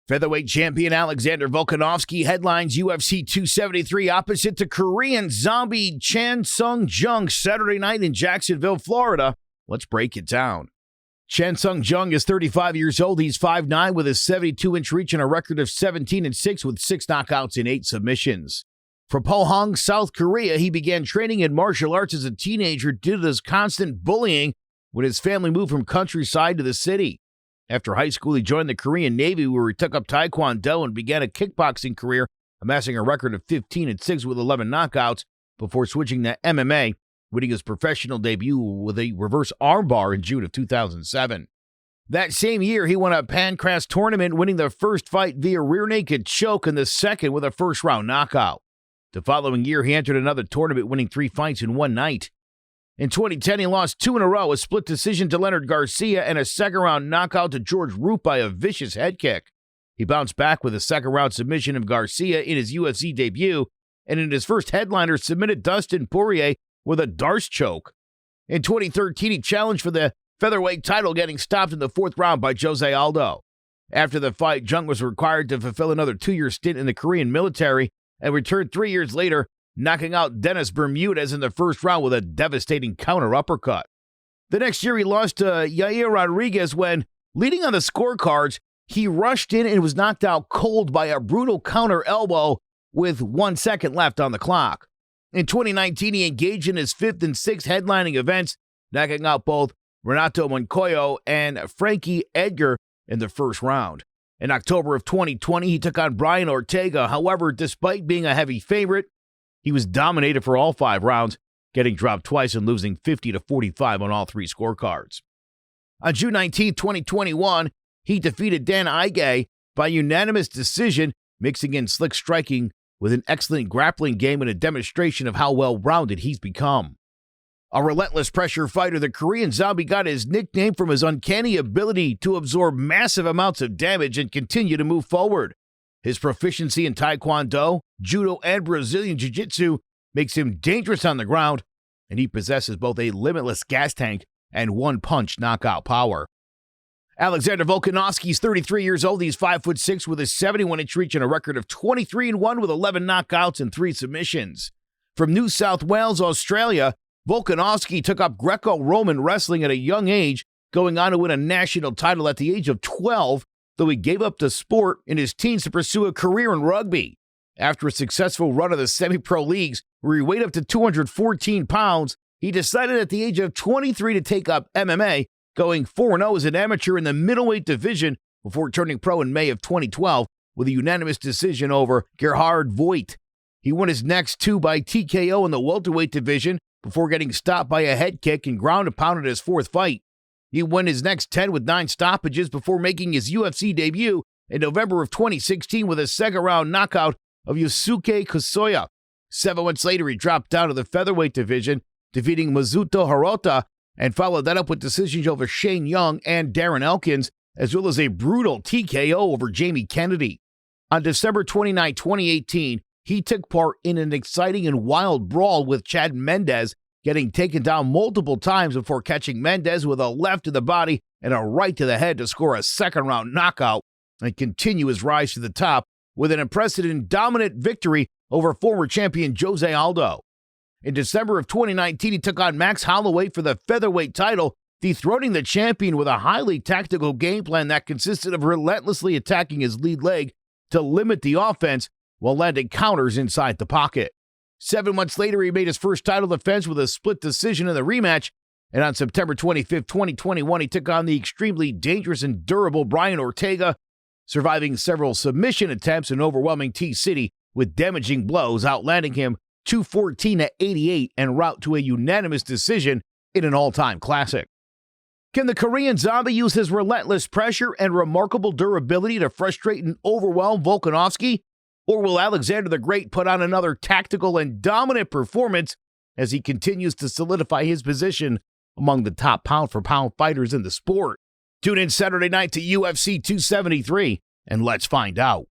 Featherweight champion Alexander Volkanovski headlines UFC 273 opposite to Korean zombie Sung Jung Saturday night in Jacksonville, Florida. Let's break it down. Sung Jung is 35 years old. He's 5'9" with a 72-inch reach and a record of 17-6 with 6 knockouts and 8 submissions. From Pohang, South Korea, he began training in martial arts as a teenager due to his constant bullying when his family moved from countryside to the city. After high school, he joined the Korean Navy, where he took up Taekwondo and began a kickboxing career, amassing a record of 15-6 with 11 knockouts before switching to MMA, winning his professional debut with a reverse armbar in June of 2007. That same year, he won a pancrase tournament, winning the first fight via rear naked choke and the second with a first-round knockout. The following year, he entered another tournament, winning 3 fights in one night. In 2010, he lost 2 in a row, a split decision to Leonard Garcia and a second-round knockout to George Roop by a vicious head kick. He bounced back with a second-round submission of Garcia in his UFC debut, and in his first headliner, submitted Dustin Poirier with a Darce choke. In 2013, he challenged for the Featherweight title, getting stopped in the 4th round by Jose Aldo. After the fight, Jung was required to fulfill another 2-year stint in the Korean military and returned 3 years later, knocking out Dennis Bermudez in the first round with a devastating counter uppercut. The next year, he lost to Yair Rodriguez when, leading on the scorecards, he rushed in and was knocked out cold by a brutal counter elbow with 1 second left on the clock. In 2019, he engaged in his 5th and 6th headlining events, knocking out both Renato and Frankie Edgar in the first round. In October of 2020, he took on Brian Ortega. However, despite being a heavy favorite, he was dominated for all 5 rounds, getting dropped twice and losing 50-45 on all 3 scorecards. On June 19, 2021, he defeated Dan Ige by unanimous decision, mixing in slick striking with an excellent grappling game and a demonstration of how well-rounded he's become. A relentless pressure fighter, the Korean zombie got his nickname from his uncanny ability to absorb massive amounts of damage and continue to move forward. His proficiency in Taekwondo, Judo, and Brazilian Jiu-Jitsu makes him dangerous on the ground, and he possesses both a limitless gas tank and one-punch knockout power. Alexander Volkanovski is 33 years old. He's 5'6" with a 71-inch reach and a record of 23-1 with 11 knockouts and 3 submissions. From New South Wales, Australia, Volkanovski took up Greco-Roman wrestling at a young age, going on to win a national title at the age of 12, though he gave up the sport in his teens to pursue a career in rugby. After a successful run of the semi-pro leagues, where he weighed up to 214 pounds, he decided at the age of 23 to take up MMA, going 4-0 as an amateur in the middleweight division before turning pro in May of 2012 with a unanimous decision over Gerhard Voigt. He won his next 2 by TKO in the welterweight division before getting stopped by a head kick and ground and pound in his 4th fight. He won his next 10 with 9 stoppages before making his UFC debut in November of 2016 with a second-round knockout of Yusuke Kosoya. 7 months later, he dropped down to the featherweight division, defeating Mizuto Hirota, and followed that up with decisions over Shane Young and Darren Elkins, as well as a brutal TKO over Jamie Kennedy. On December 29, 2018, he took part in an exciting and wild brawl with Chad Mendes, getting taken down multiple times before catching Mendes with a left to the body and a right to the head to score a second-round knockout and continue his rise to the top with an impressive and dominant victory over former champion Jose Aldo. In December of 2019, he took on Max Holloway for the featherweight title, dethroning the champion with a highly tactical game plan that consisted of relentlessly attacking his lead leg to limit the offense while landing counters inside the pocket. 7 months later, he made his first title defense with a split decision in the rematch, and on September 25, 2021, he took on the extremely dangerous and durable Brian Ortega, surviving several submission attempts and overwhelming T-City with damaging blows, outlanding him 214-88 en route to a unanimous decision in an all-time classic. Can the Korean zombie use his relentless pressure and remarkable durability to frustrate and overwhelm Volkanovski? Or will Alexander the Great put on another tactical and dominant performance as he continues to solidify his position among the top pound-for-pound fighters in the sport? Tune in Saturday night to UFC 273, and let's find out.